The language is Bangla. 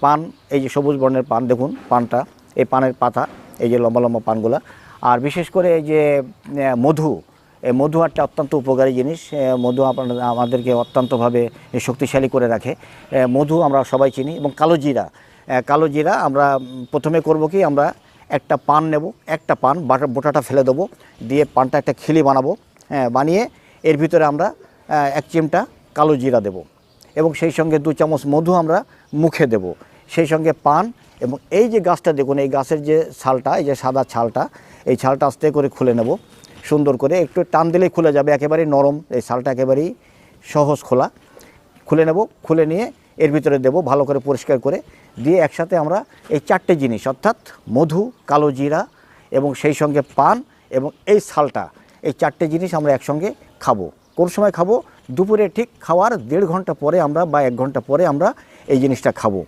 পান, এই যে সবুজ বর্ণের পান, দেখুন পানটা, এই পানের পাতা, এই যে লম্বা লম্বা পানগুলা। আর বিশেষ করে এই যে মধু, এই মধু একটা অত্যন্ত উপকারী জিনিস। মধু আমাদেরকে অত্যন্তভাবে শক্তিশালী করে রাখে। মধু আমরা সবাই চিনি। এবং কালো জিরা, কালো জিরা আমরা প্রথমে করব কি, আমরা একটা পান নেব, একটা পান বোটাটা ফেলে দেবো, দিয়ে পানটা একটা খিলি বানাবো, বানিয়ে এর ভিতরে আমরা 1 চিমটা কালো জিরা দেব, এবং সেই সঙ্গে 2 চামচ মধু আমরা মুখে দেব, সেই সঙ্গে পান। এবং এই যে গাছটা দেখুন, এই গাছের যে ছালটা, এই যে সাদা ছালটা, এই ছালটা আস্তে করে খুলে নেব, সুন্দর করে একটু টান দিলেই খুলে যাবে, একেবারেই নরম, এই ছালটা একেবারেই সহজ খোলা। খুলে নেব, খুলে নিয়ে এর ভিতরে দেব, ভালো করে পরিষ্কার করে দিয়ে একসাথে আমরা এই 4টে জিনিস, অর্থাৎ মধু, কালো জিরা এবং সেই সঙ্গে পান এবং এই ছালটা, এই 4টে জিনিস আমরা একসঙ্গে খাবো। কোন সময় খাবো? দুপুরে ঠিক খাওয়ার 1.5 ঘন্টা পরে আমরা বা 1 ঘন্টা পরে আমরা এই জিনিসটা খাবো।